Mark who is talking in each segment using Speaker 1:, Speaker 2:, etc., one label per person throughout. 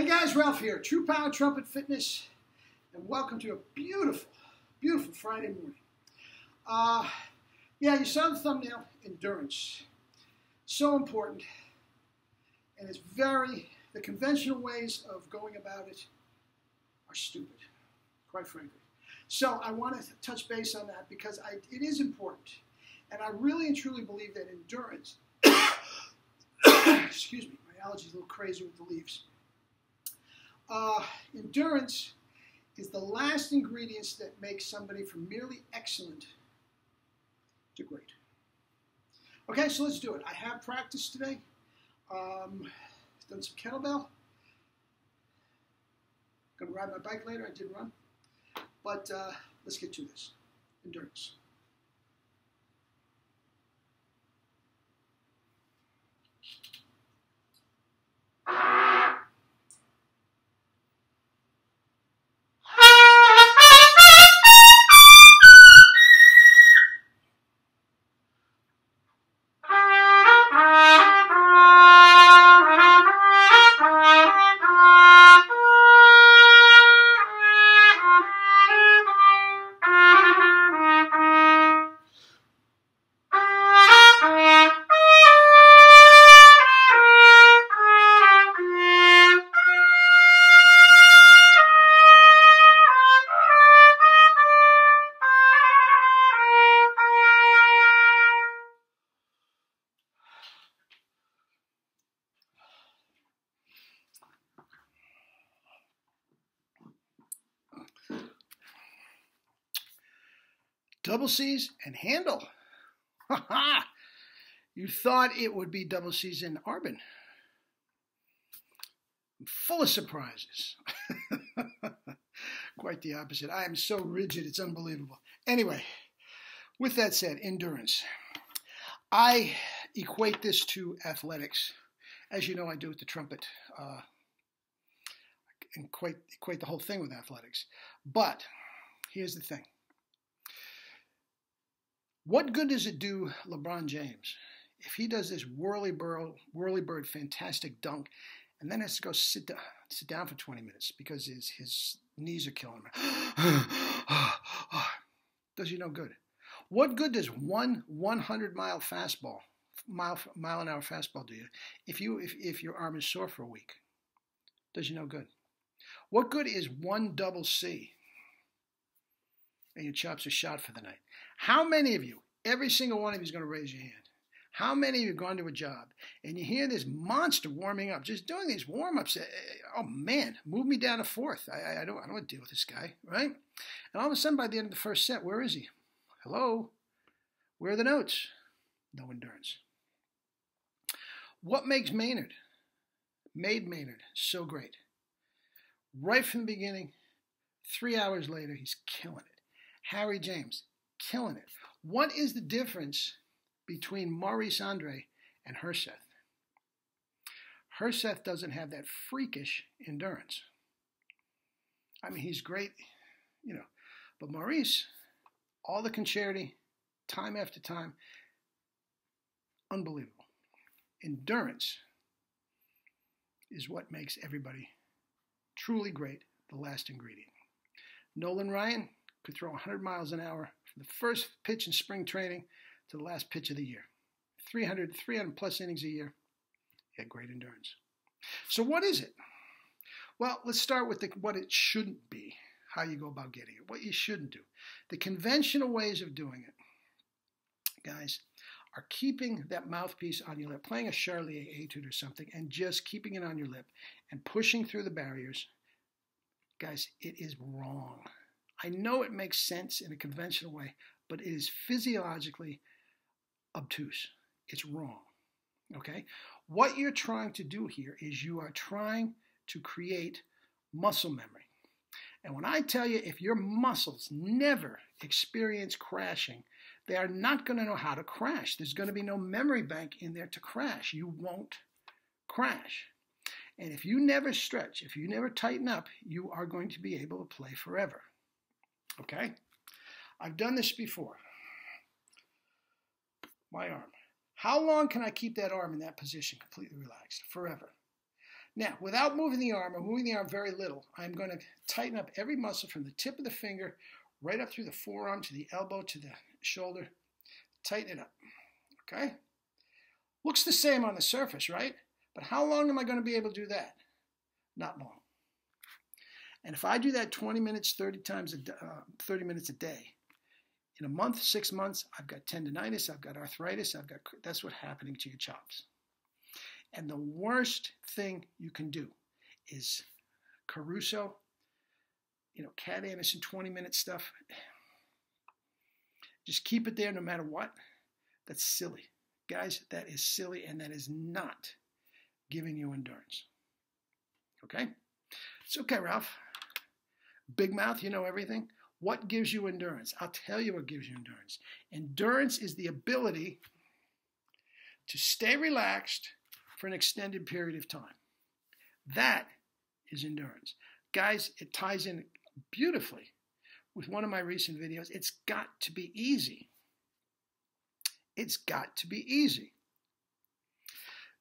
Speaker 1: Hey guys, Ralph here, True Power Trumpet Fitness, and welcome to a beautiful, beautiful Friday morning. Yeah, you saw the thumbnail, endurance. So important, and it's the conventional ways of going about it are stupid, quite frankly. So I want to touch base on that because it is important, and I really and truly believe that endurance, excuse me, my allergy's a little crazy with the leaves. Endurance is the last ingredients that make somebody from merely excellent to great. Okay, so let's do it. I have practiced today. Done some kettlebell. Gonna ride my bike later. I did run. But let's get to this. Endurance. Double C's and handle. Ha ha! You thought it would be double C's in Arbonne. I'm full of surprises. Quite the opposite. I am so rigid, it's unbelievable. Anyway, with that said, endurance. I equate this to athletics. As you know, I do with the trumpet. And equate the whole thing with athletics. But here's the thing. What good does it do LeBron James if he does this whirly bird fantastic dunk and then has to go sit down for 20 minutes because his knees are killing him? Does you no good. What good does one 100-mile fastball, mile an hour fastball do you if your arm is sore for a week? Does you no good. What good is one double C and your chops are shot for the night? How many of you, every single one of you is going to raise your hand, how many of you have gone to a job and you hear this monster warming up, just doing these warm-ups, oh man, move me down to fourth. I don't want to deal with this guy, right? And all of a sudden by the end of the first set, where is he? Hello? Where are the notes? No endurance. What makes made Maynard so great? Right from the beginning, 3 hours later, he's killing it. Harry James, killing it. What is the difference between Maurice Andre and Herseth? Herseth doesn't have that freakish endurance. I mean, he's great, you know, but Maurice, all the concerti, time after time, unbelievable. Endurance is what makes everybody truly great, the last ingredient. Nolan Ryan could throw 100 miles an hour from the first pitch in spring training to the last pitch of the year. 300 plus innings a year. He had great endurance. So what is it? Well, let's start with what it shouldn't be, how you go about getting it, what you shouldn't do. The conventional ways of doing it, guys, are keeping that mouthpiece on your lip, playing a Charlier etude or something, and just keeping it on your lip and pushing through the barriers. Guys, it is wrong. I know it makes sense in a conventional way, but it is physiologically obtuse. It's wrong. Okay? What you're trying to do here is you are trying to create muscle memory. And when I tell you, if your muscles never experience crashing, they are not going to know how to crash. There's going to be no memory bank in there to crash. You won't crash. And if you never stretch, if you never tighten up, you are going to be able to play forever. Okay? I've done this before. My arm. How long can I keep that arm in that position completely relaxed? Forever. Now, without moving the arm, or moving the arm very little, I'm going to tighten up every muscle from the tip of the finger right up through the forearm to the elbow to the shoulder. Tighten it up, okay? Looks the same on the surface, right? But how long am I going to be able to do that? Not long. And if I do that 20 minutes, 30 minutes a day, in a month, 6 months, I've got tendonitis, I've got arthritis, that's what's happening to your chops. And the worst thing you can do is Caruso, Cat Anderson 20-minute stuff. Just keep it there no matter what. That's silly. Guys, that is silly, and that is not giving you endurance. Okay? It's okay, Ralph. Big mouth, you know everything. What gives you endurance? I'll tell you what gives you endurance. Endurance is the ability to stay relaxed for an extended period of time. That is endurance. Guys, it ties in beautifully with one of my recent videos. It's got to be easy. It's got to be easy.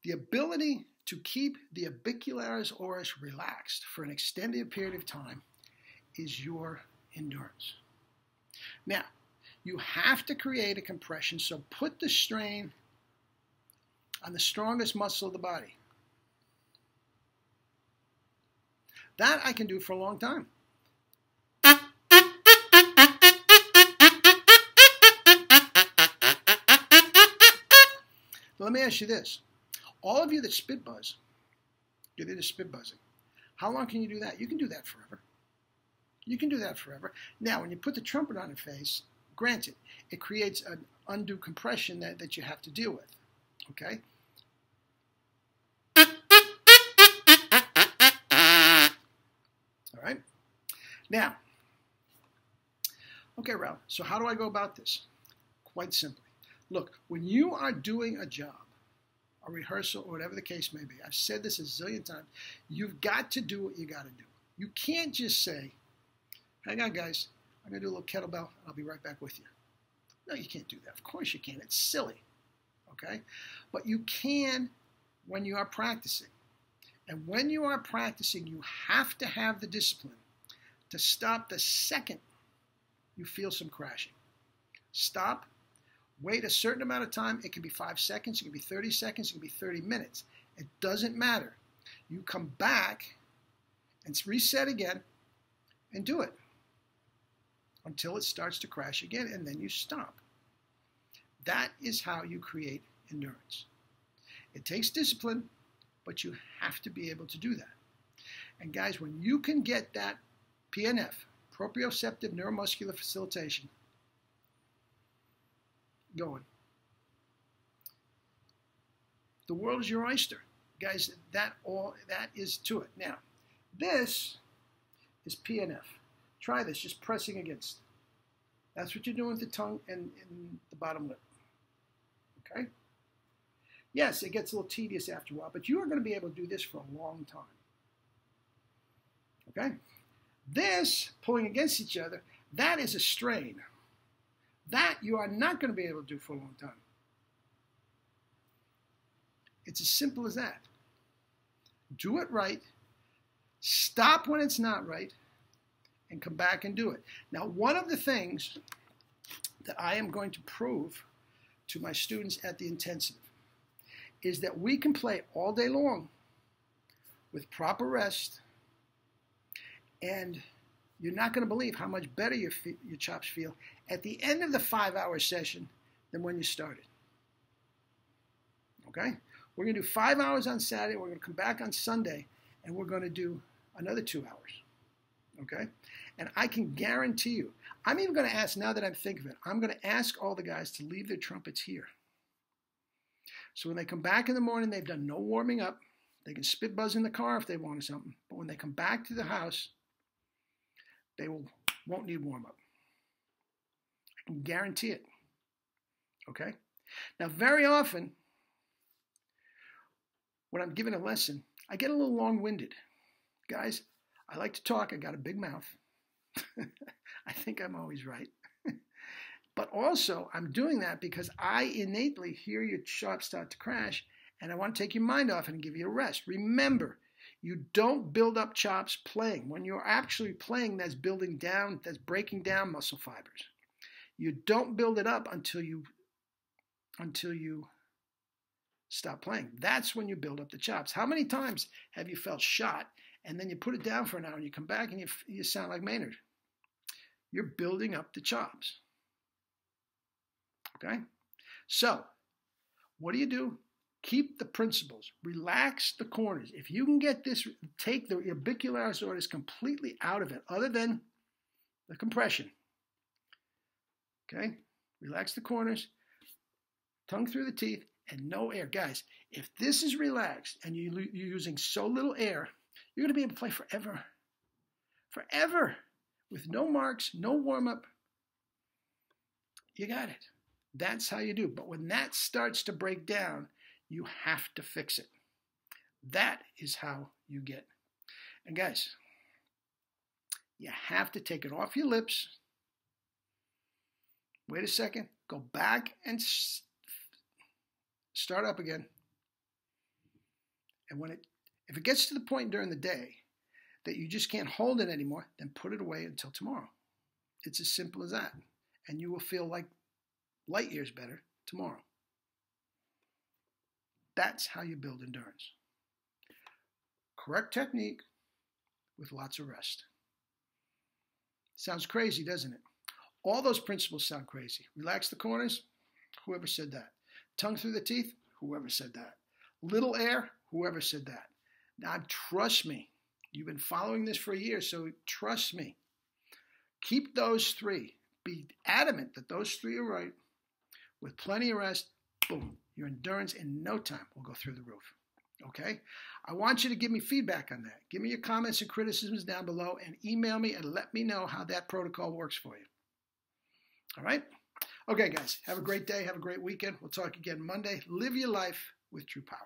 Speaker 1: The ability to keep the orbicularis oris relaxed for an extended period of time is your endurance. Now, you have to create a compression, so put the strain on the strongest muscle of the body. That I can do for a long time. Let me ask you this. All of you that spit buzz, you did a spit buzzing. How long can you do that? You can do that forever. You can do that forever. Now, when you put the trumpet on your face, granted, it creates an undue compression that you have to deal with. Okay? All right? Now, okay, Ralph, so how do I go about this? Quite simply. Look, when you are doing a job, a rehearsal, or whatever the case may be, I've said this a zillion times, you've got to do what you got to do. You can't just say, hang on, guys, I'm going to do a little kettlebell, and I'll be right back with you. No, you can't do that. Of course you can't. It's silly, okay? But you can when you are practicing. And when you are practicing, you have to have the discipline to stop the second you feel some crashing. Stop. Wait a certain amount of time. It can be 5 seconds. It can be 30 seconds. It can be 30 minutes. It doesn't matter. You come back and reset again and do it until it starts to crash again, and then you stop. That is how you create endurance. It takes discipline, but you have to be able to do that. And guys, when you can get that PNF, proprioceptive neuromuscular facilitation, going, the world is your oyster. Guys, that is to it. Now, this is PNF. Try this, just pressing against. That's what you're doing with the tongue and the bottom lip. Okay? Yes, it gets a little tedious after a while, but you are going to be able to do this for a long time. Okay? This, pulling against each other, that is a strain. That you are not going to be able to do for a long time. It's as simple as that. Do it right. Stop when it's not right. And come back and do it. Now, one of the things that I am going to prove to my students at the intensive is that we can play all day long with proper rest, and you're not going to believe how much better your chops feel at the end of the 5-hour session than when you started. Okay? We're going to do 5 hours on Saturday. We're going to come back on Sunday, and we're going to do another 2 hours. Okay? And I can guarantee you, I'm even going to ask, now that I'm thinking of it, I'm going to ask all the guys to leave their trumpets here. So when they come back in the morning, they've done no warming up. They can spit buzz in the car if they want something. But when they come back to the house, they won't need warm up. I can guarantee it. Okay? Now, very often, when I'm giving a lesson, I get a little long-winded. Guys, I like to talk. I got a big mouth. I think I'm always right. But also, I'm doing that because I innately hear your chops start to crash, and I want to take your mind off it and give you a rest. Remember, You don't build up chops playing. When you're actually playing, that's building down, that's breaking down muscle fibers. You don't build it up until you stop playing. That's when you build up the chops. How many times have you felt shot and then you put it down for an hour and you come back and you sound like Maynard? You're building up the chops. Okay? So, what do? Keep the principles. Relax the corners. If you can get this, take the orbicularis oris completely out of it, other than the compression. Okay? Relax the corners, tongue through the teeth, and no air. Guys, if this is relaxed and you're using so little air, you're going to be able to play forever. Forever. With no marks, no warm-up. You got it. That's how you do. But when that starts to break down, you have to fix it. That is how you get. And guys, you have to take it off your lips. Wait a second. Go back and start up again. And if it gets to the point during the day that you just can't hold it anymore, then put it away until tomorrow. It's as simple as that. And you will feel like light years better tomorrow. That's how you build endurance. Correct technique with lots of rest. Sounds crazy, doesn't it? All those principles sound crazy. Relax the corners, whoever said that. Tongue through the teeth, whoever said that. Little air, whoever said that. Now, trust me. You've been following this for a year, so trust me. Keep those three. Be adamant that those three are right. With plenty of rest, boom, your endurance in no time will go through the roof. Okay? I want you to give me feedback on that. Give me your comments and criticisms down below and email me and let me know how that protocol works for you. All right? Okay, guys. Have a great day. Have a great weekend. We'll talk again Monday. Live your life with true power.